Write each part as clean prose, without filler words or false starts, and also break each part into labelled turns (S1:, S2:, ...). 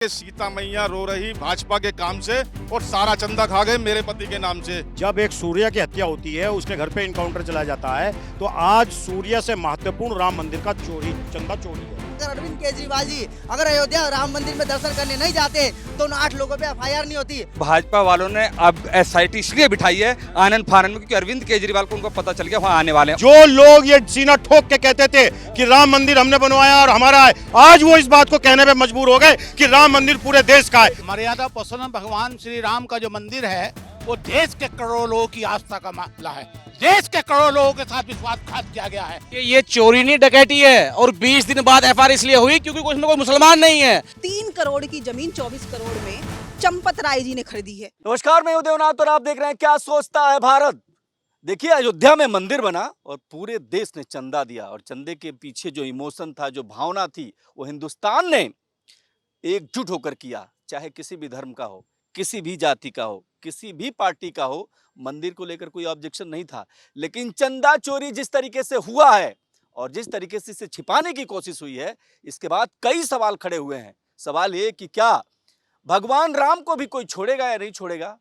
S1: सीता मैया रो रही भाजपा के काम से और सारा चंदा खा गए मेरे पति के नाम से।
S2: जब एक सूर्या की हत्या होती है, उसके घर पे इनकाउंटर चलाया जाता है, तो आज सूर्या से महत्वपूर्ण राम मंदिर का चोरी, चंदा चोरी है।
S3: अगर अरविंद केजरीवाल जी अगर अयोध्या राम मंदिर में दर्शन करने नहीं जाते तो उन 8 लोगों पे एफआईआर नहीं होती।
S4: भाजपा वालों ने अब एसआईटी इसलिए बिठाई है आनंद फानंद में क्योंकि अरविंद केजरीवाल को उनको पता चल गया वहाँ आने वाले हैं।
S2: जो लोग ये सीना ठोक के कहते थे कि राम मंदिर हमने बनवाया और हमारा है, आज वो इस बात को कहने पे मजबूर हो गए कि राम मंदिर पूरे देश का है।
S5: मर्यादा पुरुषोत्तम भगवान श्री राम का जो मंदिर है वो देश के करोड़ों लोगों की आस्था का मामला है। देश के करोड़ों लोगों के साथ विश्वासघात किया गया है।
S6: ये चोरी नहीं डकैती है और 20 दिन बाद एफआईआर इसलिए हुई क्योंकि उसमें कोई मुसलमान नहीं है।
S7: 3 करोड़ की जमीन 24 करोड़ में चंपत राय जी ने खरीदी है।
S8: नमस्कार, मैं उदयनाथ और आप देख रहे हैं क्या सोचता है भारत। देखिए, अयोध्या में मंदिर बना और पूरे देश ने चंदा दिया और चंदे के पीछे जो इमोशन था, जो भावना थी, वो हिंदुस्तान ने एकजुट होकर किया। चाहे किसी भी धर्म का हो, किसी भी जाति का हो, किसी भी पार्टी का हो, मंदिर को लेकर कोई ऑब्जेक्शन नहीं था। लेकिन चंदा चोरी जिस तरीके से हुआ है और जिस तरीके से इसे छिपाने की कोशिश हुई है, इसके बाद कई सवाल खड़े हुए हैं। सवाल ये कि क्या भगवान राम को भी कोई छोड़ेगा या नहीं छोड़ेगा?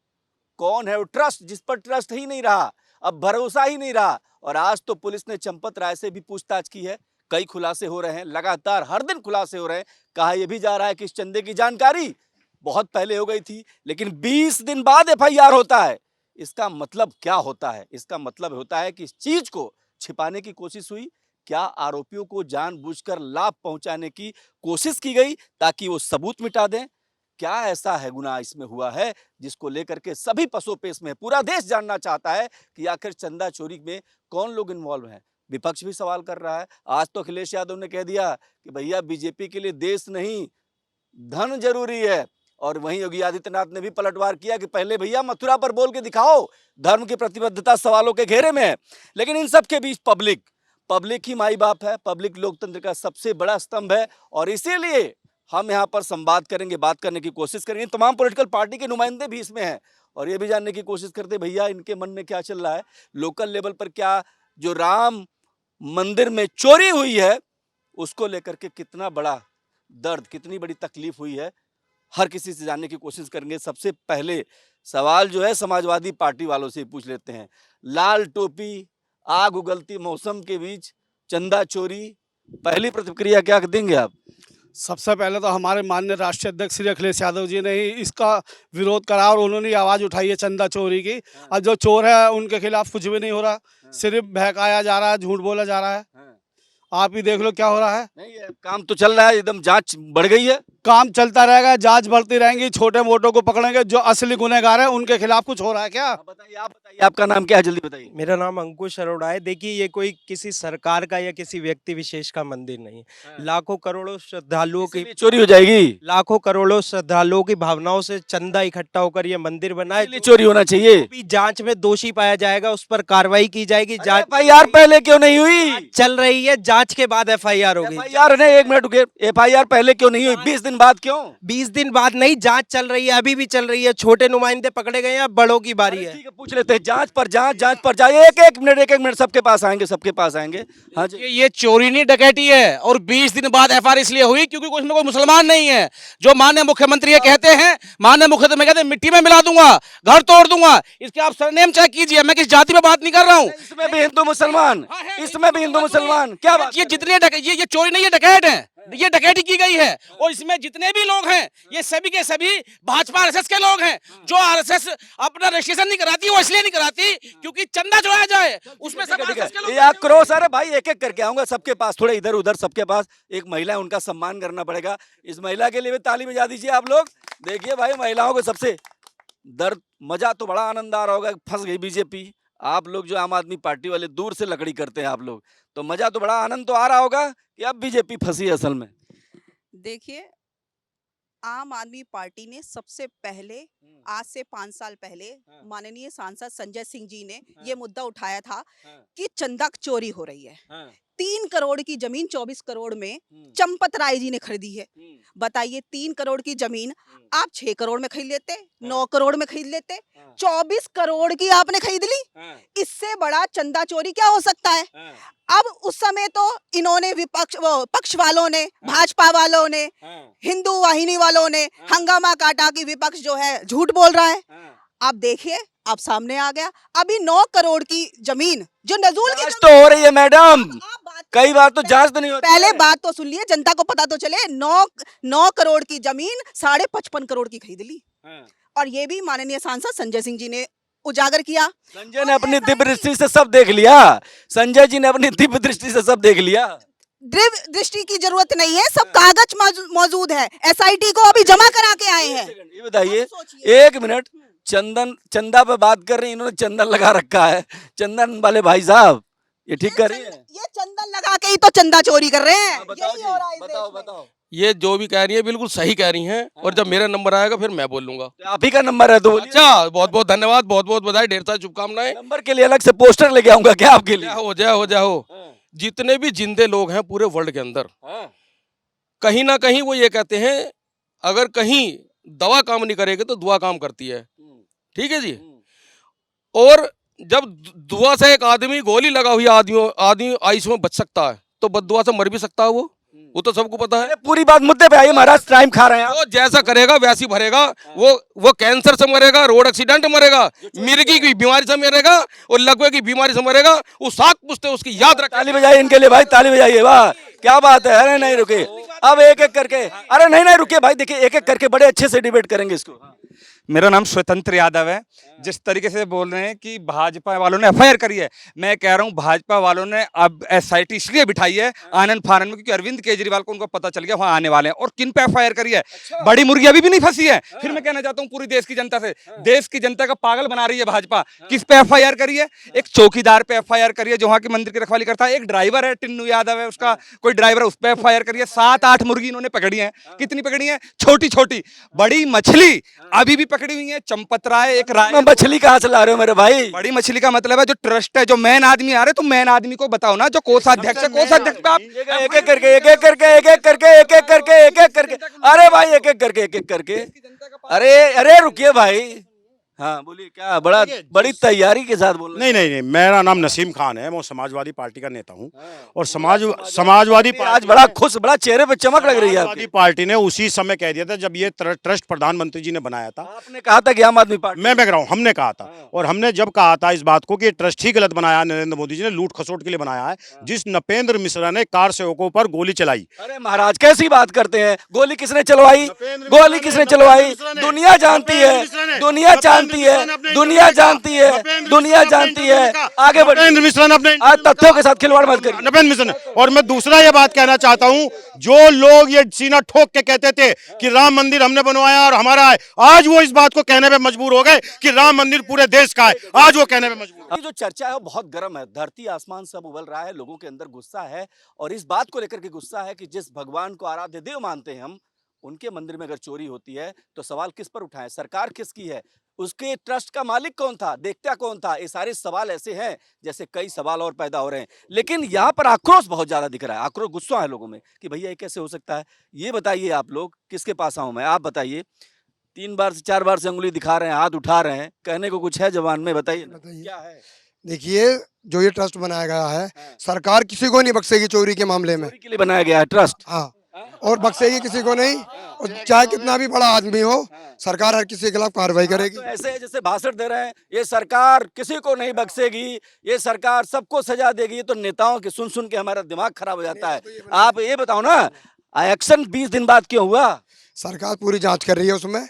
S8: कौन है वो ट्रस्ट जिस पर ट्रस्ट ही नहीं रहा, अब भरोसा ही नहीं रहा। और आज तो पुलिस ने चंपत राय से भी पूछताछ की है। कई खुलासे हो रहे हैं, लगातार हर दिन खुलासे हो रहे हैं। कहा यह भी जा रहा है कि इस चंदे की जानकारी बहुत पहले हो गई थी, लेकिन 20 दिन बाद एफआईआर होता है। इसका मतलब क्या होता है? इसका मतलब होता है कि इस चीज को छिपाने की कोशिश हुई। क्या आरोपियों को जानबूझकर लाभ पहुंचाने की कोशिश की गई ताकि वो सबूत मिटा दें? क्या ऐसा है गुनाह इसमें हुआ है जिसको लेकर के सभी पसोपेश में पूरा देश जानना चाहता है कि आखिर चंदा चोरी में कौन लोग इन्वॉल्व हैं? विपक्ष भी सवाल कर रहा है। आज तो अखिलेश यादव ने कह दिया कि भैया बीजेपी के लिए देश नहीं धन जरूरी है। और वहीं योगी आदित्यनाथ ने भी पलटवार किया कि पहले भैया मथुरा पर बोल के दिखाओ, धर्म की प्रतिबद्धता सवालों के घेरे में है। लेकिन इन सब के बीच पब्लिक ही माई बाप है, पब्लिक लोकतंत्र का सबसे बड़ा स्तंभ है। और इसीलिए हम यहाँ पर संवाद करेंगे, बात करने की कोशिश करेंगे। तमाम पॉलिटिकल पार्टी के नुमाइंदे भी इसमें हैं और ये भी जानने की कोशिश करते भैया इनके मन में क्या चल रहा है, लोकल लेवल पर क्या जो राम मंदिर में चोरी हुई है उसको लेकर के कितना बड़ा दर्द, कितनी बड़ी तकलीफ हुई है, हर किसी से जानने की कोशिश करेंगे। सबसे पहले सवाल जो है समाजवादी पार्टी वालों से पूछ लेते हैं। लाल टोपी, आग उगलती मौसम के बीच चंदा चोरी, पहली प्रतिक्रिया क्या देंगे आप?
S5: सबसे पहले तो हमारे माननीय राष्ट्रीय अध्यक्ष श्री अखिलेश यादव जी ने ही इसका विरोध करा और उन्होंने आवाज उठाई है चंदा चोरी की। और जो चोर है उनके खिलाफ कुछ भी नहीं हो रहा, सिर्फ बहकाया जा रहा है, झूठ बोला जा रहा है। आप ही देख लो क्या हो रहा है।
S8: नहीं, ये काम तो चल रहा है, एकदम जांच बढ़ गई है,
S5: काम चलता रहेगा, जांच बढ़ती रहेंगी, छोटे मोटों को पकड़ेंगे, जो असली गुनहगार है उनके खिलाफ कुछ हो रहा है क्या?
S8: बताइए, आप बताइए, आपका नाम क्या है, जल्दी बताइए।
S9: मेरा नाम अंकुश अरोड़ा है। देखिए, ये कोई किसी सरकार का या किसी व्यक्ति विशेष का मंदिर नहीं है। लाखों करोड़ों श्रद्धालुओं की
S8: चोरी हो जाएगी।
S9: लाखों करोड़ों श्रद्धालुओं की भावनाओं से चंदा इकट्ठा होकर ये मंदिर बना है।
S8: चोरी होना चाहिए।
S9: भी जांच में दोषी पाया जाएगा, उस पर कार्रवाई की जाएगी। जांच
S8: एफआईआर पहले क्यों नहीं हुई?
S9: चल रही है, जांच के बाद एफआईआर होगी।
S8: एफआईआर नहीं, एक मिनट रुके, एफआईआर पहले क्यों नहीं हुई? 20 दिन बाद क्यों?
S9: 20 दिन बाद नहीं, जांच चल रही है, अभी भी चल रही है। छोटे नुमाइंदे पकड़े गए हैं, बड़ों की बारी है।
S8: ठीक है, पूछ लेते हैं। जांच पर जांच, एक मिनट सबके पास आएंगे। हाँ जी,
S6: ये चोरी नहीं डकैती है और 20 दिन बाद एफआईआर इसलिए हुई क्योंकि उसमें कोई मुसलमान नहीं है। जो माननीय मुख्यमंत्री ये कहते हैं, माननीय मुख्यमंत्री कहते हैं मिट्टी में मिला दूंगा, घर तोड़ दूंगा। इसके आप सरनेम चेक कीजिए, मैं किस जाति में बात नहीं कर रहा हूँ।
S8: इसमें भी हिंदू मुसलमान, क्या बात?
S6: ये जितने ये चोरी नहीं, ये डकैत है, ये डकैती की गई है। और इसमें जितने भी लोग हैं ये सभी के सभी भाजपा आरएसएस के लोग हैं। जो आरएसएस अपना रजिस्ट्रेशन नहीं कराती वो इसलिए नहीं कराती क्योंकि चंदा चुराया जाए, उसमें सब आरएसएस के लोग।
S8: ये आक्रोश, अरे भाई एक एक करके आऊंगा सबके पास, थोड़ा इधर उधर सबके पास। एक महिला है, उनका सम्मान करना पड़ेगा। इस महिला के लिए भी ताली बजा दीजिए आप लोग। देखिए भाई, महिलाओं को सबसे दर्द, मजा तो बड़ा आनंद आ रहा होगा। फंस गई बीजेपी। आप लोग जो आम आदमी पार्टी वाले दूर से लकड़ी करते हैं आप लोग, तो मजा तो बड़ा आनंद तो आ रहा होगा कि अब बीजेपी फंसी है असल में।
S7: देखिए, आम आदमी पार्टी ने सबसे पहले आज से 5 साल पहले माननीय सांसद संजय सिंह जी ने ये मुद्दा उठाया था कि चंदा चोरी हो रही है। 3 करोड़ की जमीन 24 करोड़ में चंपत राय जी ने खरीदी है। बताइए 3 करोड़ की जमीन आप 6 करोड़ में खरीद लेते, 9 करोड़ में खरीद लेते, 24 करोड़ की आपने खरीद ली। इससे बड़ा चंदा चोरी क्या हो सकता है? अब उस समय तो इन्होंने पक्ष वालों ने, भाजपा वालों ने, हिंदू वाहिनी वालों ने हंगामा काटा कि विपक्ष जो है झूठ बोल रहा है। आप देखिए, आप सामने आ गया अभी 9 करोड़ की जमीन जो नजूल की
S8: जांच तो हो रही है मैडम, कई बार तो जांच तो नहीं होती।
S7: पहले बात तो सुन लिए, जनता को पता तो चले। 9 करोड़ की जमीन 55.5 करोड़ की खरीद ली। और ये भी माननीय सांसद संजय सिंह जी ने उजागर किया।
S8: संजय ने अपनी दिव्य दृष्टि से सब देख लिया, संजय जी ने अपनी दिव्य दृष्टि से सब देख लिया।
S7: दिव्य दृष्टि की जरूरत नहीं है, सब कागज मौजूद है। SIT को अभी जमा करा के आए हैं।
S8: ये बताइए, एक मिनट, चंदा पे बात कर रही, इन्होंने चंदन लगा रखा है। चंदन वाले भाई साहब ये ठीक कर रही है?
S7: ये चंदन लगा के ही तो चंदा चोरी कर रहे हैं।
S8: बताओ
S7: यही हो रहा है इस
S8: बताओ
S7: देश में।
S8: बताओ।
S6: ये जो भी कह रही है बिल्कुल सही कह रही हैं, और जब मेरा नंबर आएगा फिर मैं बोल लूंगा।
S8: तो आप ही का नंबर है तो बोलिए।
S6: अच्छा, बहुत बहुत धन्यवाद, बहुत बहुत बधाई, ढेर सारी शुभकामनाएं।
S8: नंबर के लिए अलग से पोस्टर लेके आऊंगा क्या आपके लिए?
S6: जय हो। जितने भी जिंदे लोग हैं पूरे वर्ल्ड के अंदर, कहीं ना कहीं वो ये कहते हैं अगर कहीं दवा काम नहीं करेगी तो दुआ काम करती है। ठीक है जी। और जब दुआ से एक आदमी गोली लगा हुई आदमी आयुष में बच सकता है, तो बददुआ से मर भी सकता है वो तो सबको पता है।
S8: पूरी बात मुद्दे पे आइए महाराज, टाइम खा रहे हैं आप।
S6: वो जैसा करेगा वैसी भरेगा। वो कैंसर से मरेगा, रोड एक्सीडेंट मरेगा, मिर्गी की बीमारी से मरेगा और लकवे की बीमारी से मरेगा। वो साख पुछते उसकी याद रख।
S8: ताली बजाइए इनके लिए भाई, ताली बजाइए। वाह क्या बात है। अरे नहीं रुके, अब एक एक करके, अरे नहीं रुके भाई, देखिए एक एक करके बड़े अच्छे से डिबेट करेंगे इसको।
S4: मेरा नाम स्वतंत्र यादव है। जिस तरीके से बोल रहे हैं कि भाजपा वालों ने FIR करी है, मैं कह रहा हूं भाजपा वालों ने अब SIT इसलिए बिठाई है आनंद फानन में क्योंकि अरविंद केजरीवाल को उनको पता चल गया वहां आने वाले हैं। और किन पे FIR करी है? बड़ी मुर्गी अभी भी नहीं फंसी है। फिर मैं कहना चाहता हूं पूरी देश की जनता से, देश की जनता का पागल बना रही है भाजपा। किस पे FIR करी है? एक चौकीदार पे FIR करी है जो वहां के मंदिर की रखवाली करता है। एक ड्राइवर है, टिन्नू यादव है उसका कोई ड्राइवर, उस पर FIR करी है। 7-8 मुर्गी इन्होंने पकड़ी है। कितनी पकड़ी है? छोटी छोटी। बड़ी मछली अभी भी पकड़ी हुई है। चंपत राय, एक राय।
S8: मछली कहाँ से ला रहे हो मेरे भाई?
S4: बड़ी मछली का मतलब है जो ट्रस्ट है, जो मेन आदमी आ रहे, तो मेन आदमी को बताओ ना, जो कोषाध्यक्ष है, कोषाध्यक्ष पे आप
S8: एक एक करके, अरे भाई एक एक करके, अरे रुकिए भाई। हाँ बोलिए, क्या बड़ी तैयारी के साथ बोल रहे हैं?
S2: नहीं, मेरा नाम नसीम खान है, मैं समाजवादी पार्टी का नेता हूं। और समाजवादी
S8: आज बड़ा खुश, बड़ा चेहरे पे चमक लग रही है।
S2: समाजवादी पार्टी ने उसी समय कह दिया था जब ये ट्रस्ट प्रधानमंत्री जी ने बनाया था।
S8: आपने कहा था कि आम आदमी पार्टी,
S2: मैं कह रहा हूँ, हमने कहा था। और हमने जब कहा था इस बात को कि ट्रस्ट ही गलत बनाया, नरेंद्र मोदी जी ने लूट खसोट के लिए बनाया है। जिस नपेंद्र मिश्रा ने कार सेवकों पर गोली चलाई।
S8: अरे महाराज कैसी बात करते हैं? गोली किसने चलवाई? गोली किसने चलवाई? दुनिया जानती है, दुनिया जानती है, दुनिया जानती है, दुनिया जानती है। आगे बढ़िए।
S2: नपेंद्र मिश्रा ने अपने
S8: तथ्यों के साथ खिलवाड़ मत करिए।
S2: नपेंद्र मिश्रा ने। और मैं दूसरा ये बात कहना चाहता हूं, जो लोग ये सीना ठोक के कहते थे कि राम मंदिर हमने बनवाया और हमारा है, आज वो इस बात को कहने पे मजबूर हो गए कि राम मंदिर पूरे देश का है। आज वो कहने पे मजबूर।
S8: अभी जो चर्चा है वो बहुत गर्म है, धरती आसमान सब उबल रहा है, लोगों के अंदर गुस्सा है। और इस बात को लेकर के गुस्सा है कि जिस भगवान को आराध्य देव मानते हैं हम, उनके मंदिर में अगर चोरी होती है तो सवाल किस पर उठाएं? सरकार किसकी है? उसके ट्रस्ट का मालिक कौन था? देखता कौन था? ये सारे सवाल ऐसे हैं जैसे कई सवाल और पैदा हो रहे हैं। लेकिन यहाँ पर आक्रोश बहुत ज्यादा दिख रहा है, आक्रोश, गुस्सा है लोगों में कि भैया ये कैसे हो सकता है? ये बताइए आप लोग, किसके पास आऊं मैं? आप बताइए। 3 बार से 4 बार से उंगली दिखा रहे हैं, हाथ उठा रहे हैं, कहने को कुछ है जवान में? बताइए क्या है?
S10: देखिए, जो ये ट्रस्ट बनाया गया है, सरकार किसी को नहीं बख्शेगी चोरी के मामले में।
S8: चोरी के लिए बनाया गया है ट्रस्ट।
S10: हाँ, और बख्शेगी किसी को नहीं। और चाहे कितना भी बड़ा आदमी हो, सरकार हर किसी के खिलाफ कार्रवाई करेगी।
S8: तो ऐसे जैसे भाषण दे रहे हैं, ये सरकार किसी को नहीं बख्शेगी, ये सरकार सबको सजा देगी। ये तो नेताओं के सुन के हमारा दिमाग खराब हो जाता है। आप ये बताओ ना, एक्शन 20 दिन बाद क्यों हुआ?
S10: सरकार पूरी जांच कर रही है उसमें,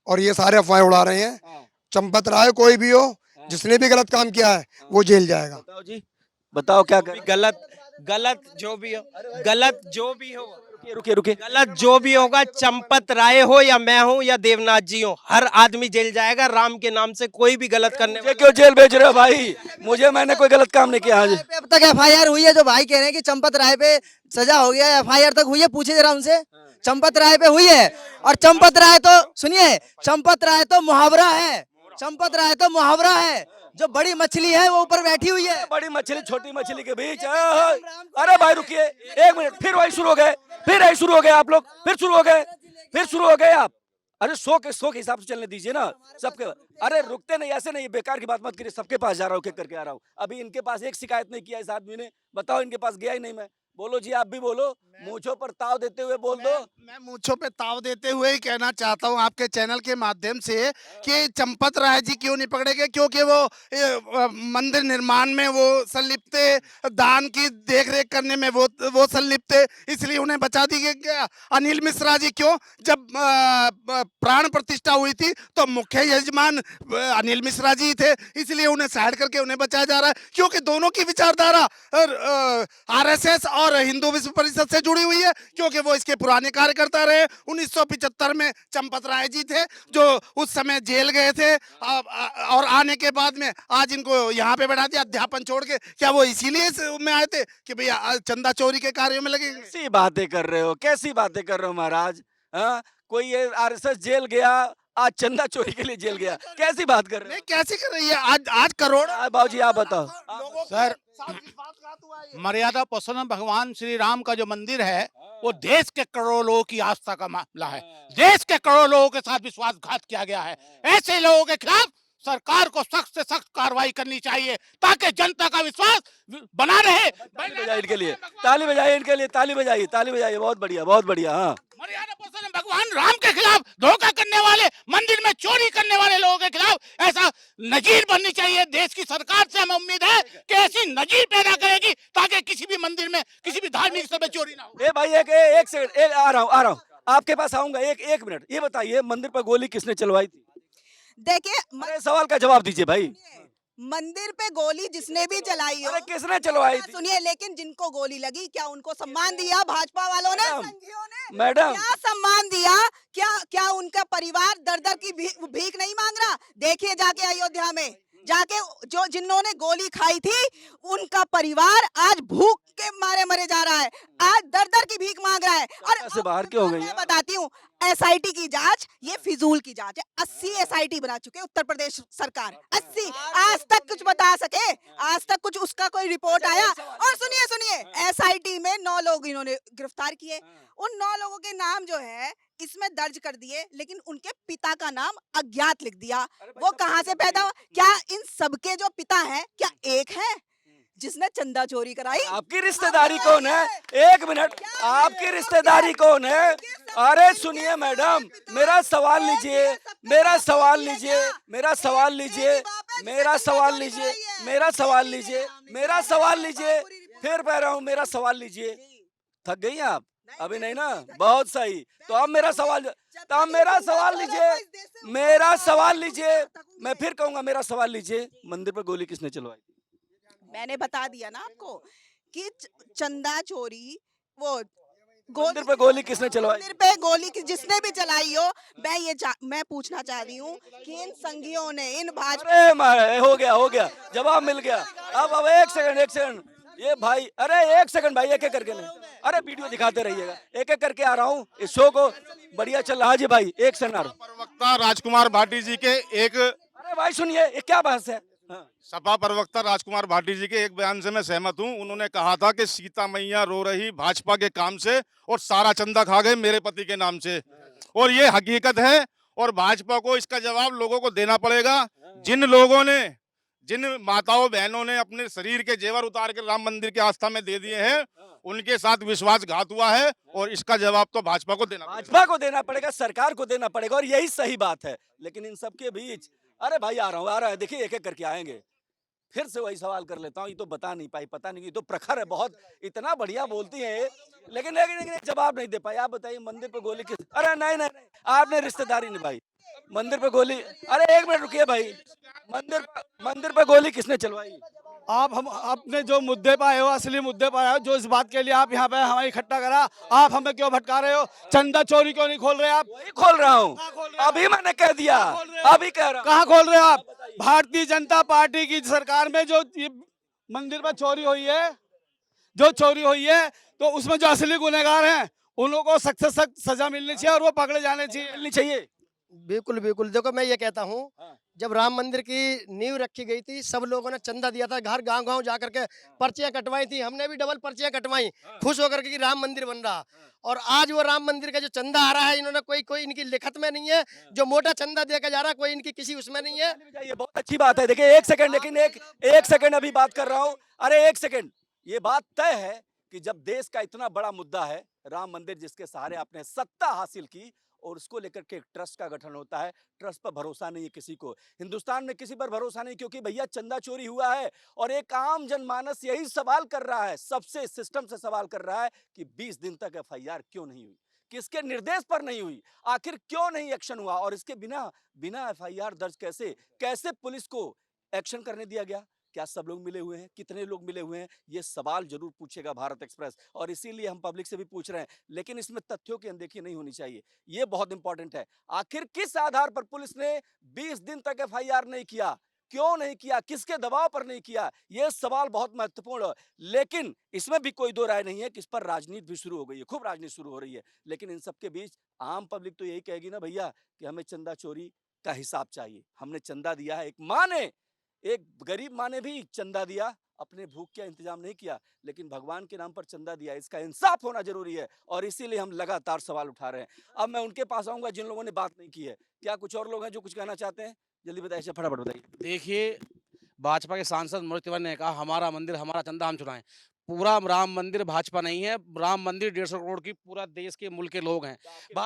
S10: और ये सारे अफवाहें उड़ा रहे हैं। चंपत राय कोई भी हो, जिसने भी गलत काम किया है वो जेल जाएगा।
S8: बताओ जी, बताओ क्या करें?
S9: गलत जो भी हो, गलत जो भी हो,
S8: रुके
S9: गलत जो भी होगा, चंपत राय हो या मैं हूं या देवनाथ जी हो, हर आदमी जेल जाएगा। राम के नाम से कोई भी गलत करने
S8: मुझे क्यों जेल भेज रहे हो भाई? मैंने कोई गलत काम नहीं किया। हाँ जी,
S3: अब तक FIR हुई है? जो भाई कह रहे हैं कि चंपत राय पे सजा हो गया, FIR तक हुई है? पूछे जरा उनसे। चंपत राय पे हुई है। और चंपत राय तो सुनिए, चंपत राय तो मुहावरा है, चंपत राय तो मुहावरा है। जो बड़ी मछली है वो ऊपर बैठी हुई है।
S8: बड़ी मछली छोटी मछली के बीच अरे भाई रुकिए 1 मिनट, फिर वही शुरू हो गए, फिर यही शुरू हो गए आप लोग, फिर शुरू हो गए आप। अरे शो के हिसाब से चलने दीजिए ना सबके। अरे रुकते नहीं, ऐसे नहीं, बेकार की बात मत करिए। सबके पास जा रहा हूँ, एक करके आ रहा हूँ। अभी इनके पास एक शिकायत नहीं किया इस आदमी ने, बताओ इनके पास गया ही नहीं मैं। बोलो जी, आप भी बोलो, मूंछों पर ताव देते हुए बोल दो।
S11: मैं मूंछों पे ताव देते हुए ही कहना चाहता हूं आपके चैनल के माध्यम से कि चंपत राय जी क्यों नहीं पकड़े गए, क्योंकि वो मंदिर निर्माण में वो संलिप्त थे, दान की देखरेख करने में वो संलिप्त थे, इसलिए उन्हें बचा दी गई। अनिल मिश्रा जी क्यों, जब प्राण प्रतिष्ठा हुई थी तो मुख्य यजमान अनिल मिश्रा जी थे, इसलिए उन्हें साइड करके उन्हें बचाया जा रहा है, क्योंकि दोनों की विचारधारा आरएसएस और हिंदू विश्व परिषद से जुड़ी हुई है, क्योंकि वो इसके पुराने कार्यकर्ता रहे। 1975 में चंपत राय जी थे जो उस समय जेल गए थे, और आने के बाद में आज इनको यहाँ पे बैठा दिया अध्यापन छोड़ के। क्या वो इसीलिए में आए थे कि भैया चंदा चोरी के कार्यों में लगेंगे?
S8: कैसी बातें कर रहे हो, कैसी बातें कर रहे हो महाराज। हाँ, कोई ये आरएसएस जेल गया, आज चंदा चोरी के लिए जेल गया, कैसी बात कर रहे हो?
S11: कैसी कर रही है? आज करोड़।
S8: बाबूजी आप बताओ।
S11: सर, मर्यादा पुरुषोत्तम भगवान श्री राम का जो मंदिर है वो देश के करोड़ों लोगों की आस्था का मामला है। देश के करोड़ों लोगों के साथ विश्वासघात किया गया है। ऐसे लोगों के खिलाफ सरकार को सख्त से सख्त कार्रवाई करनी चाहिए ताकि जनता का विश्वास बना रहे।
S8: ताली बजाइए इनके लिए, ताली बजाइए इनके लिए, ताली बजाइए। बहुत बढ़िया, बहुत बढ़िया। हाँ,
S11: मर्यादा पुरुषोत्तम भगवान राम के खिलाफ धोखा करने वाले, मंदिर में चोरी करने वाले लोगों के खिलाफ ऐसा नजीर बननी चाहिए। देश की सरकार से हमें उम्मीद है कि ऐसी नजीर पैदा करेगी ताकि किसी भी मंदिर में, किसी भी धार्मिक स्थल में चोरी ना हो।
S8: भाई एक सेकंड, आ रहा हूँ आपके पास आऊंगा। एक मिनट, ये बताइए मंदिर पर गोली किसने चलवाई थी?
S7: देखिए,
S8: सवाल का जवाब दीजिए भाई।
S7: मंदिर पे गोली जिसने भी चलाई हो,
S8: अरे किसने चलवाई थी?
S7: सुनिए, लेकिन जिनको गोली लगी क्या उनको सम्मान दिया भाजपा वालों ने, संघियों ने?
S8: मैडम,
S7: क्या सम्मान दिया? क्या उनका परिवार दर दर की भीख नहीं मांग रहा? देखिए जाके अयोध्या में जाके, जो जिन्होंने गोली खाई थी उनका परिवार आज भूख के मारे मरे जा रहा है, आज दर दर की भीख मांग रहा है। और
S8: से बाहर क्यों हो गई?
S7: मैं बताती हूँ, एसआईटी की जांच ये फिजूल की जांच है। 80 एसआईटी बना चुके उत्तर प्रदेश सरकार, 80। आज तक कुछ बता सके? आज तक कुछ उसका कोई रिपोर्ट आया? और सुनिए, एसआईटी में 9 लोग इन्होंने गिरफ्तार किए। उन 9 लोगों के नाम जो है इसमें दर्ज कर दिए, लेकिन उनके पिता का नाम अज्ञात लिख दिया। वो कहाँ से पैदा हुआ? क्या इन सबके जो पिता हैं क्या एक है जिसने चंदा चोरी कराई?
S8: आपकी रिश्तेदारी कौन है? 1 मिनट, आपकी रिश्तेदारी कौन है? अरे सुनिए मैडम, मेरा सवाल लीजिए, फिर कह रहा हूँ मेरा सवाल लीजिए। थक गई आप? अभी नहीं ना, बहुत सही। तो अब मेरा सवाल लीजिए, मैं फिर कहूंगा मेरा सवाल लीजिए। मंदिर पर गोली किसने चलवाई?
S7: मैंने बता दिया ना आपको कि चंदा चोरी, वो
S8: मंदिर पे गोली किसने चलवाई?
S7: मंदिर पे गोली जिसने भी चलाई हो, मैं पूछना चाह रही हूँ कि इन संघियों ने, इन भाजपा।
S8: हो गया, जवाब मिल गया। अब एक सेकंड, ये भाई, अरे एक सेकंड भाई, एक करके नहीं, अरे वीडियो दिखाते रहिएगा, एक करके आ रहा हूँ। इस शो को बढ़िया चल रहा है जी भाई, एक सेकंड।
S1: प्रवक्ता राजकुमार भाटी जी के
S8: अरे भाई सुनिए, ये क्या बहस है?
S1: सपा प्रवक्ता राजकुमार भाटी जी के एक बयान से मैं सहमत हूं। उन्होंने कहा था कि सीता मैया रो रही भाजपा के काम से और सारा चंदा खा गए मेरे पति के नाम से, और ये हकीकत है। और भाजपा को इसका जवाब लोगों को देना पड़ेगा। जिन माताओं बहनों ने अपने शरीर के जेवर उतार के राम मंदिर के आस्था में दे दिए हैं, उनके साथ विश्वासघात हुआ है, और इसका जवाब तो भाजपा को देना
S8: पड़ेगा, सरकार को देना पड़ेगा, और यही सही बात है। लेकिन इन सबके बीच, अरे भाई आ रहा है, देखिए एक करके आएंगे। फिर से वही सवाल कर लेता हूँ, ये तो बता नहीं पाई, पता नहीं, ये तो प्रखर है बहुत, इतना बढ़िया बोलती है, लेकिन जवाब नहीं दे पाई। आप बताइए मंदिर पे गोली किस? अरे नहीं, आपने रिश्तेदारी निभाई, मंदिर पे गोली। अरे 1 मिनट रुकिए भाई, मंदिर पे गोली किसने चलवाई?
S5: आप हम अपने जो मुद्दे पर आए हो, असली मुद्दे पर आए हो, जो इस बात के लिए आप यहाँ पे हमें इकट्ठा करा, आप हमें क्यों भटका रहे हो? चंदा चोरी क्यों नहीं खोल रहे आप?
S8: वही खोल रहा हूँ, अभी मैंने कह दिया, अभी कह रहा हूँ।
S5: कहाँ खोल रहे हो आप? भारतीय जनता पार्टी की सरकार में जो मंदिर पर चोरी हुई है, तो उसमें जो असली गुनहगार हैं उन लोगों को सख्त से सख्त सजा मिलनी चाहिए और वो पकड़े जाने चाहिए।
S9: बिल्कुल। देखो मैं ये कहता हूँ
S12: जब राम मंदिर की नींव रखी गई थी, सब लोगों ने चंदा दिया था, घर गांव गांव जाकर के पर्चियां कटवाई थी, हमने भी डबल पर्चियां कटवाई, खुश होकर के कि राम मंदिर बन रहा। और आज वो राम मंदिर का जो चंदा आ रहा है, इन्होंने कोई इनकी लिखत में नहीं है, जो मोटा चंदा देकर जा रहा है, कोई इनकी किसी उसमें नहीं है।
S8: ये बहुत अच्छी बात है। देखिए एक सेकंड, लेकिन एक सेकंड अभी बात कर रहा हूं। अरे एक सेकंड, ये बात तय है कि जब देश का इतना बड़ा मुद्दा है, राम मंदिर जिसके सहारे आपने सत्ता हासिल की, और उसको लेकर के एक ट्रस्ट का गठन होता है, ट्रस्ट पर भरोसा नहीं है किसी को, हिंदुस्तान में किसी पर भरोसा नहीं, क्योंकि भैया चंदा चोरी हुआ है। और एक आम जनमानस यही सवाल कर रहा है, सबसे सिस्टम से सवाल कर रहा है कि 20 दिन तक एफआईआर क्यों नहीं हुई, किसके निर्देश पर नहीं हुई, आखिर क्यों नहीं एक्शन हुआ, और इसके बिना एफआईआर दर्ज कैसे पुलिस को एक्शन करने दिया गया? क्या सब लोग मिले हुए हैं? कितने लोग मिले हुए हैं? ये सवाल जरूर पूछेगा भारत एक्सप्रेस, और इसीलिए हम पब्लिक से भी पूछ रहे हैं। लेकिन इसमें तथ्यों की अनदेखी नहीं होनी चाहिए, ये बहुत इंपॉर्टेंट है। आखिर किस आधार पर पुलिस ने 20 दिन तक एफआईआर नहीं किया, क्यों नहीं किया, किसके दबाव पर नहीं किया, ये सवाल बहुत महत्वपूर्ण है। लेकिन इसमें भी कोई दो राय नहीं है कि इस पर राजनीति भी शुरू हो गई है, खूब राजनीति शुरू हो रही है। लेकिन इन सबके बीच आम पब्लिक तो यही कहेगी ना भैया कि हमें चंदा चोरी का हिसाब चाहिए, हमने चंदा दिया है। एक गरीब माँ ने भी चंदा दिया, अपने भूख का इंतजाम नहीं किया, लेकिन भगवान के नाम पर चंदा दिया, इसका इंसाफ होना जरूरी है, और इसीलिए हम लगातार सवाल उठा रहे हैं। अब मैं उनके पास आऊंगा जिन लोगों ने बात नहीं की है। क्या कुछ और लोग हैं जो कुछ कहना चाहते हैं? जल्दी बताइए, फटाफट बताइए।
S6: देखिए, भाजपा के सांसद मनोज तिवारी ने कहा हमारा मंदिर हमारा चंदा हम चुराएं। पूरा राम मंदिर भाजपा नहीं है, राम मंदिर 150 करोड़ की पूरा देश के मुल्क के लोग हैं।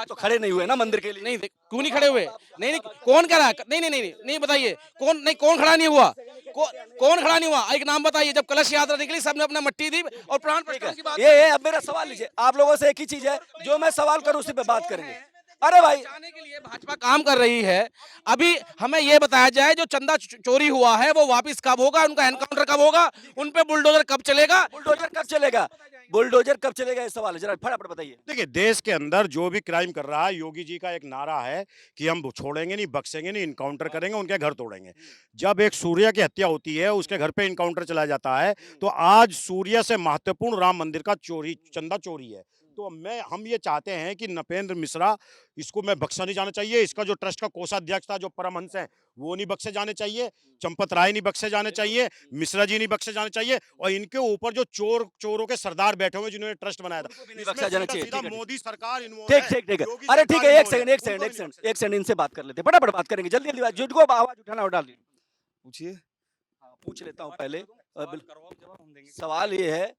S8: तो खड़े नहीं हुए ना मंदिर के लिए?
S6: नहीं, क्यों नहीं खड़े हुए? नहीं, कौन कह रहा है? नहीं बताइए, कौन खड़ा नहीं हुआ? कौन खड़ा नहीं हुआ? एक नाम बताइए। जब कलश यात्रा निकली, सबने अपना मट्टी दी और प्राण प्रतिष्ठा की बात।
S8: ये अब मेरा सवाल लीजिए, आप लोगों से एक ही चीज है, जो मैं सवाल करूं उसी पे बात करेंगे। अरे भाई,
S6: बचाने के लिए भाजपा काम कर रही है। अभी हमें ये बताया जाए, जो चंदा चोरी हुआ है वो वापस कब होगा, उनका एनकाउंटर कब होगा, उन पे बुलडोजर कब चलेगा?
S8: बुलडोजर कब चलेगा, ये सवाल है, जरा फटाफट बताइए।
S2: देखिए, देश के अंदर जो भी क्राइम कर रहा है, योगी जी का एक नारा है कि हम छोड़ेंगे नहीं, बख्शेंगे नहीं, इनकाउंटर करेंगे, उनके घर तोड़ेंगे। जब एक सूर्य की हत्या होती है, उसके घर पे इनकाउंटर चला जाता है, तो आज सूर्य से महत्वपूर्ण राम मंदिर का चंदा चोरी है। तो हम ये चाहते हैं कि नपेंद्र मिश्रा, इसको मैं बख्शा नहीं जाना चाहिए, इसका जो ट्रस्ट का कोषाध्यक्ष था, जो परमहंस है, वो नहीं बख्शे जाने चाहिए, चंपत राय नहीं बख्शे जाने चाहिए, मिश्रा जी नहीं बख्शे जाने चाहिए, और इनके ऊपर जो चोरों के सरदार बैठे हुए जिन्होंने ट्रस्ट बनाया था,
S8: बख्शा जाना चाहिए।
S2: सीधा मोदी सरकार
S8: ठीक है। अरे ठीक है, एक सेकंड इनसे बात कर लेते हैं, फटाफट बात करेंगे, जल्दी बात, जिनको आवाज उठाना हो डाल दीजिए।
S4: पूछिए।
S8: पूछ लेता हूँ पहले। सवाल ये है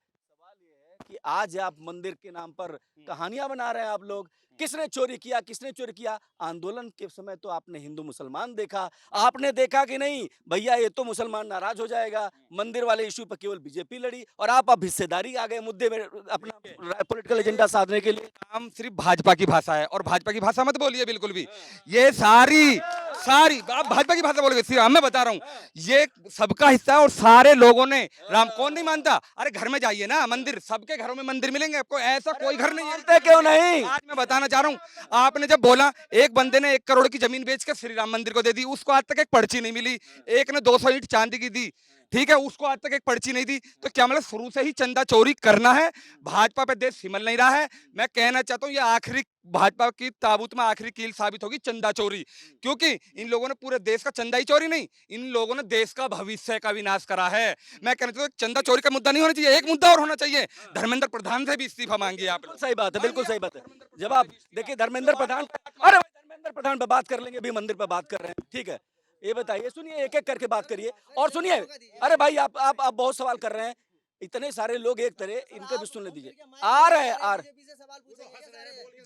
S8: कि आज आप मंदिर के नाम पर कहानियां बना रहे हैं आप लोग। किसने चोरी किया? आंदोलन के समय तो आपने हिंदू मुसलमान देखा, आपने देखा कि नहीं भैया ये तो मुसलमान नाराज हो जाएगा, मंदिर वाले इशू पर केवल बीजेपी लड़ी, और आप अब हिस्सेदारी आ गए मुद्दे में अपना पॉलिटिकल एजेंडा साधने के लिए।
S4: काम सिर्फ भाजपा की भाषा है, और भाजपा की भाषा मत बोलिए बिल्कुल भी। ये सारी आप भाजपा की भाषा बोलोगे, सिर्फ मैं बता रहा हूँ, ये सबका हिस्सा है, और सारे लोगों ने राम, कौन नहीं मानता? अरे घर में जाइए ना, मंदिर, सबके घरों में मंदिर मिलेंगे आपको, ऐसा कोई घर नहीं है।
S8: क्यों नहीं?
S4: आज मैं बताना चाह रहा हूँ, आपने जब बोला एक बंदे ने 1 करोड़ की जमीन बेच के श्री राम मंदिर को दे दी, उसको आज तक एक पर्ची नहीं मिली। एक ने 200 ईंट चांदी की दी, ठीक है, उसको आज तक एक पर्ची नहीं दी। तो क्या मतलब शुरू से ही चंदा चोरी करना है? भाजपा पे देश सिमल नहीं रहा है। मैं कहना चाहता हूँ, ये आखिरी भाजपा की ताबूत में आखिरी कील साबित होगी चंदा चोरी, क्योंकि इन लोगों ने पूरे देश का चंदा ही चोरी नहीं, इन लोगों ने देश का भविष्य का विनाश करा है। मैं कहना चाहता हूँ, चंदा चोरी का मुद्दा नहीं होना चाहिए, एक मुद्दा और होना चाहिए, धर्मेंद्र प्रधान से भी इस्तीफा मांगिए आप।
S8: सही बात है, बिल्कुल सही बात है। जब आप देखिए धर्मेंद्र प्रधान पे बात कर लेंगे, अभी मंदिर पे बात कर रहे हैं, ठीक है। ये बताइए, सुनिए, एक एक करके बात करिए और सुनिए। अरे भाई, आप बहुत सवाल कर रहे हैं, इतने सारे लोग एक तरह, इनको भी सुनने दीजिए। आ रहे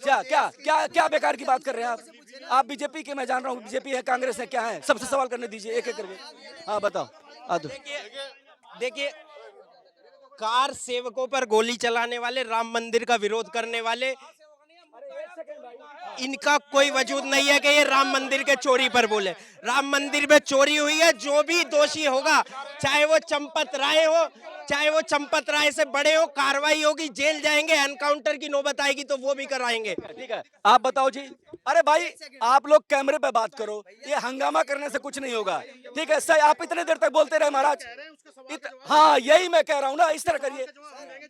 S8: क्या बेकार की बात कर रहे हैं आप बीजेपी के, मैं जान रहा हूँ बीजेपी है, कांग्रेस है, क्या है, सबसे सवाल करने दीजिए एक एक करके। हाँ बताओ।
S9: देखिए, कार सेवकों पर गोली चलाने वाले, राम मंदिर का विरोध करने वाले, इनका कोई वजूद नहीं है कि ये राम मंदिर के चोरी पर बोले। राम मंदिर में चोरी हुई है, जो भी दोषी होगा, चाहे वो चंपत राय हो, चाहे वो चंपत राय से बड़े हो, कार्रवाई होगी, जेल जाएंगे, एनकाउंटर की नौबत आएगी तो वो भी कराएंगे। ठीक है,
S8: आप बताओ जी। अरे भाई, आप लोग कैमरे पे बात करो, ये हंगामा करने से कुछ नहीं होगा, ठीक है। सही, आप इतने देर तक बोलते रहे महाराज। हाँ, यही मैं कह रहा हूँ ना, इस तरह करिए,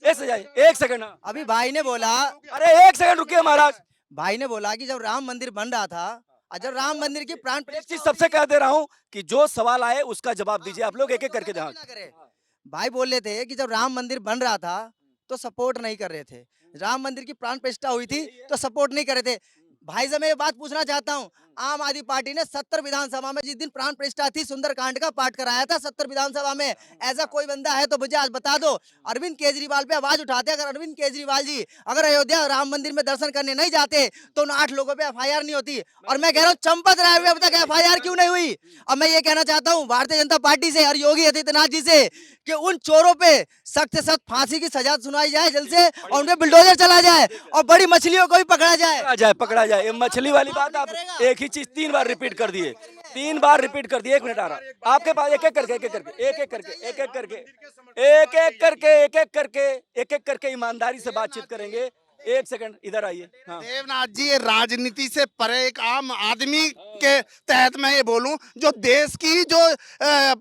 S8: ऐसे जाइए। एक सेकंड,
S3: अभी भाई ने बोला,
S8: अरे एक सेकंड रुकिए महाराज।
S3: भाई ने बोला कि जब राम मंदिर बन रहा था, और जब राम मंदिर की प्राण
S8: एक
S3: प्रतिष्ठा
S8: चीज सबसे कह दे रहा हूँ कि जो सवाल आए उसका जवाब दीजिए आप लोग एक एक करके। ध्यान
S3: ना करे। भाई बोल रहे थे कि जब राम मंदिर बन रहा था तो सपोर्ट नहीं कर रहे थे, राम मंदिर की प्राण प्रतिष्ठा हुई थी तो सपोर्ट नहीं कर रहे थे। भाई से मैं ये बात पूछना चाहता हूँ, आम आदमी पार्टी ने 70 विधानसभा में जिस दिन प्राण प्रतिष्ठा थी सुंदरकांड का पाठ कराया था 70 विधानसभा में। ऐसा कोई बंदा है तो मुझे आज बता दो। अरविंद केजरीवाल पे आवाज उठाते, अगर अरविंद केजरीवाल जी अगर अयोध्या राम मंदिर में दर्शन करने नहीं जाते तो उन 8 लोगों पे FIR नहीं होती। और मैं कह रहा हूँ चंपत राय पे अब तक FIR क्यों नहीं हुई। अब मैं ये कहना चाहता हूँ भारतीय जनता पार्टी से और योगी आदित्यनाथ जी से कि उन चोरों पे सख्त से सख्त फांसी की सजा सुनाई जाए जल्द से, और उनपे बुलडोजर चला जाए और बड़ी मछलियों को भी पकड़ा जाए।
S8: पकड़ा जाए। ये मछली वाली बात आप एक ही चीज 3 बार रिपीट कर दिए, 3 बार रिपीट कर दिए। 1 मिनट आ रहा आपके पास। एक एक करके एक एक करके ईमानदारी से बातचीत करेंगे। 1 सेकंड इधर आइए। हाँ।
S11: देवनाथ जी, ये राजनीति से परे एक आम आदमी के तहत मैं ये बोलूं, जो देश की जो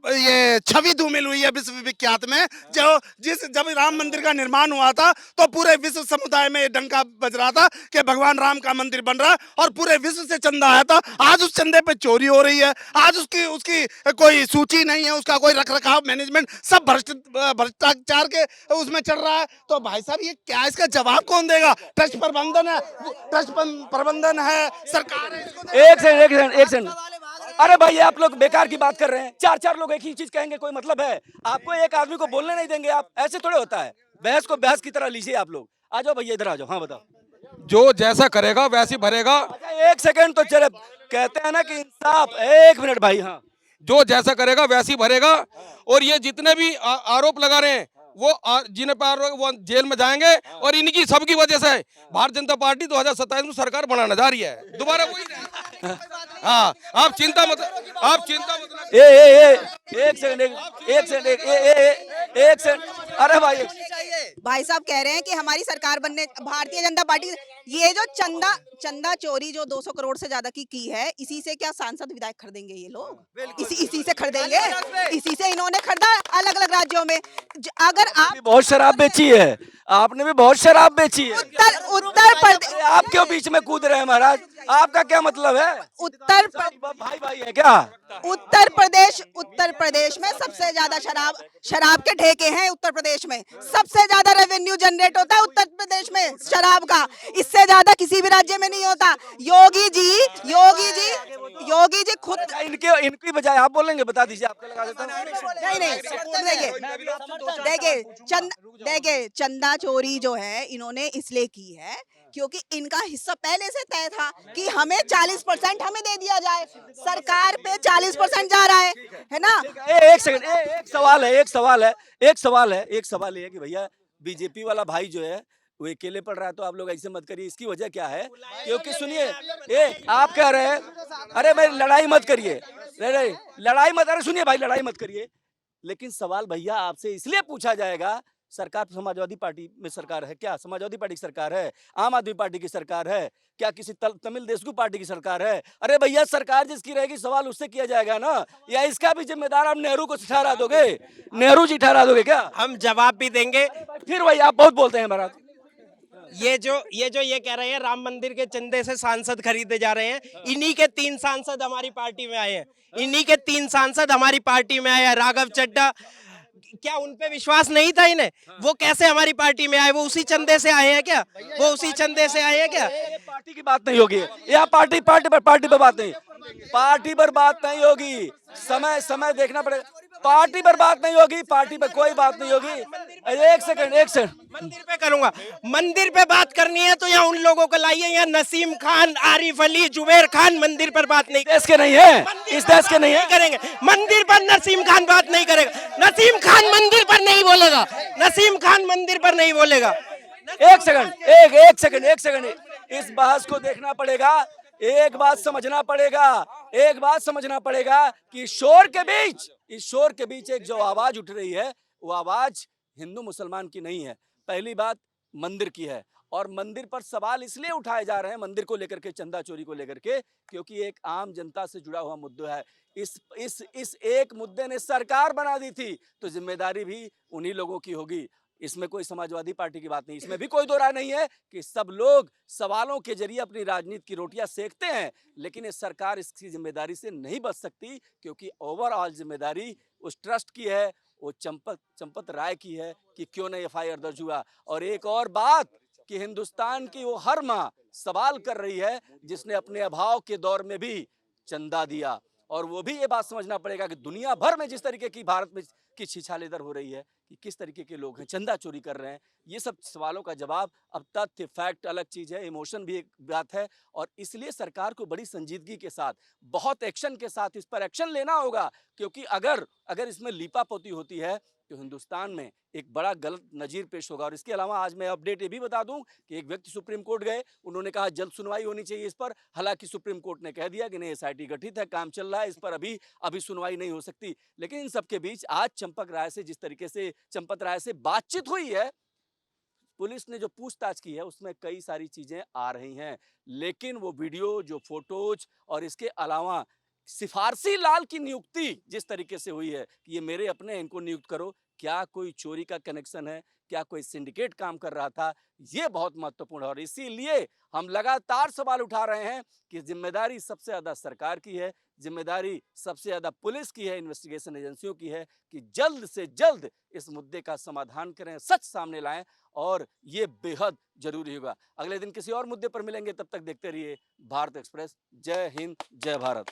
S11: ये छवि धूमिल हुई है विश्व विख्यात में, जब राम मंदिर का निर्माण हुआ था तो पूरे विश्व समुदाय में ये डंका बज रहा था कि भगवान राम का मंदिर बन रहा है और पूरे विश्व से चंदा आया था। आज उस चंदे पे चोरी हो रही है, आज उसकी कोई सूची नहीं है, उसका कोई रखरखाव मैनेजमेंट सब भ्रष्टाचार के उसमें चल रहा है। तो भाई साहब ये क्या, इसका जवाब कौन देगा? ट्रस्ट प्रबंधन है, सरकार है।
S8: एक सेकंड। अरे भाई आप लोग बेकार की बात कर रहे हैं। 4 लोग एक ही चीज कहेंगे, कोई मतलब है? आपको एक आदमी को बोलने नहीं देंगे आप? ऐसे थोड़े होता है। बहस को बहस की तरह लीजिए आप लोग। आ जाओ भैया, इधर आ जाओ। हाँ बताओ।
S4: जो जैसा करेगा वैसे भरेगा।
S8: अच्छा 1 सेकंड तो चले, कहते हैं ना कि इंसाफ। 1 मिनट भाई। हाँ,
S4: जो जैसा करेगा वैसे ही भरेगा। और ये जितने भी आरोप लगा रहे हैं वो जिन्हें पर वो जेल में जाएंगे, और इनकी सबकी वजह से भारतीय जनता पार्टी 2027 में सरकार बनाने जा रही है दोबारा वही। हाँ, आप चिंता मत।
S8: एक सेकंड। अरे
S7: भाई साहब कह रहे हैं कि हमारी सरकार बनने, भारतीय जनता पार्टी ये जो चंदा चोरी जो 200 करोड़ से ज्यादा की है, इसी से क्या सांसद विधायक खरीदेंगे ये लोग? इसी से खरीदेंगे, इसी से इन्होंने खरीदा अलग अलग राज्यों में। अगर आप
S8: बहुत शराब बेची है, आपने भी बहुत शराब बेची है।
S7: उत्तर प्रदेश,
S8: आप क्यों बीच में कूद रहे हैं महाराज? आपका क्या मतलब है? भाई है क्या?
S7: उत्तर प्रदेश में सबसे ज्यादा शराब के ठेके हैं। उत्तर प्रदेश में सबसे ज्यादा रेवेन्यू जनरेट होता है उत्तर प्रदेश में शराब का, इससे ज्यादा किसी भी राज्य में नहीं होता। योगी जी खुद
S8: इनकी बजाय आप बोलेंगे, बता दीजिए। आपको लगा देता हूं। देखिए चंदा चोरी जो है इन्होंने इसलिए की है क्योंकि इनका हिस्सा पहले से तय था कि हमें 40% हमें दे दिया जाए। सरकार पे 40% जा रहा है ना? एक सेकंड। एक सवाल है कि भैया बीजेपी वाला भाई जो है वो अकेले पड़ रहा है, तो आप लोग ऐसे मत करिए। इसकी वजह क्या है? क्योंकि सुनिए, आप कह रहे हैं, अरे भाई लड़ाई मत करिए, लड़ाई मत, अरे सुनिए भाई, लड़ाई मत करिए। लेकिन सवाल भैया आपसे इसलिए पूछा जाएगा, सरकार समाजवादी पार्टी में सरकार है क्या? समाजवादी पार्टी की सरकार है? आम आदमी पार्टी की सरकार है क्या? किसी तमिल देशमुख पार्टी की सरकार है? अरे भैया सरकार जिसकी रहेगी सवाल उससे किया जाएगा ना, या इसका भी जिम्मेदार आप नेहरू को ठहरा दोगे? नेहरू जी ठहरा दोगे क्या?
S9: हम जवाब भी देंगे।
S8: फिर भाई आप बहुत बोलते हैं महाराज।
S9: ये जो ये कह रहे हैं राम मंदिर के चंदे से सांसद खरीदे जा रहे हैं, इन्हीं के 3 सांसद हमारी पार्टी में आए हैं। इन्हीं के 3 सांसद हमारी पार्टी में आए हैं। राघव चड्ढा, क्या उन पे विश्वास नहीं था इन्हें? वो कैसे हमारी पार्टी में आए? वो उसी चंदे से आए हैं क्या?
S8: पार्टी की बात नहीं होगी या पार्टी पर बात नहीं होगी। समय देखना पड़ेगा। पार्टी पर बात नहीं होगी, पार्टी पर कोई बात नहीं होगी। एक सेकंड।
S9: मंदिर पे करूंगा। मंदिर पे बात करनी है तो यहाँ उन लोगों को लाइए, यहाँ नसीम खान, आरिफ अली, जुबेर खान मंदिर पर बात नहीं।
S8: देश के नहीं है, इस देश के नहीं है।
S9: करेंगे मंदिर पर नसीम खान बात नहीं करेगा। नसीम खान मंदिर पर नहीं बोलेगा।
S8: एक सेकंड। इस बहस को देखना पड़ेगा। एक बात समझना पड़ेगा कि इस शोर के बीच एक जो आवाज उठ रही है, वो आवाज हिंदू मुसलमान की नहीं है। पहली बात मंदिर की है, और मंदिर पर सवाल इसलिए उठाए जा रहे हैं, मंदिर को लेकर के, चंदा चोरी को लेकर के, क्योंकि एक आम जनता से जुड़ा हुआ मुद्दा है। इस एक मुद्दे ने सरकार बना दी थी, तो जिम्मेदारी भी उन्हीं लोगों की होगी। इसमें कोई समाजवादी पार्टी की बात नहीं, इसमें भी कोई दो राय नहीं है कि सब लोग सवालों के जरिए अपनी राजनीति की रोटियां सेकते हैं, लेकिन ये सरकार इसकी जिम्मेदारी से नहीं बच सकती, क्योंकि ओवरऑल जिम्मेदारी उस ट्रस्ट की है, वो चंपत राय की है कि क्यों नहीं एफआईआर दर्ज हुआ। और एक और बात कि हिंदुस्तान की वो हर माँ सवाल कर रही है जिसने अपने अभाव के दौर में भी चंदा दिया, और वो भी ये बात समझना पड़ेगा कि दुनिया भर में जिस तरीके की भारत में की छिछालेदर हो रही है कि किस तरीके के लोग हैं, चंदा चोरी कर रहे हैं, ये सब सवालों का जवाब अब तथ्य फैक्ट अलग चीज है, इमोशन भी एक बात है, और इसलिए सरकार को बड़ी संजीदगी के साथ, बहुत एक्शन के साथ इस पर एक्शन लेना होगा, क्योंकि अगर इसमें लीपापोती होती है तो हिंदुस्तान में एक बड़ा गलत नजीर पेश होगा। और इसके अलावा आज मैं अपडेट ये भी बता दूं कि एक व्यक्ति सुप्रीम कोर्ट गए, उन्होंने कहा जल्द सुनवाई होनी चाहिए इस पर, हालांकि सुप्रीम कोर्ट ने कह दिया कि नहीं, एसआईटी गठित है, काम चल रहा है, इस पर अभी सुनवाई नहीं हो सकती। लेकिन इन सबके बीच आज चंपत राय से बातचीत हुई है, पुलिस ने जो पूछताछ की है उसमें कई सारी चीजें आ रही हैं, लेकिन वो वीडियो, जो फोटोज और इसके अलावा सिफारसी लाल की नियुक्ति जिस तरीके से हुई है कि ये मेरे अपने, इनको नियुक्त करो, क्या कोई चोरी का कनेक्शन है, क्या कोई सिंडिकेट काम कर रहा था, ये बहुत महत्वपूर्ण है। और इसीलिए हम लगातार सवाल उठा रहे हैं कि जिम्मेदारी सबसे ज्यादा सरकार की है, जिम्मेदारी सबसे ज्यादा पुलिस की है, इन्वेस्टिगेशन एजेंसियों की है कि जल्द से जल्द इस मुद्दे का समाधान करें, सच सामने लाएं, और ये बेहद जरूरी होगा। अगले दिन किसी और मुद्दे पर मिलेंगे, तब तक देखते रहिए भारत एक्सप्रेस। जय हिंद, जय भारत।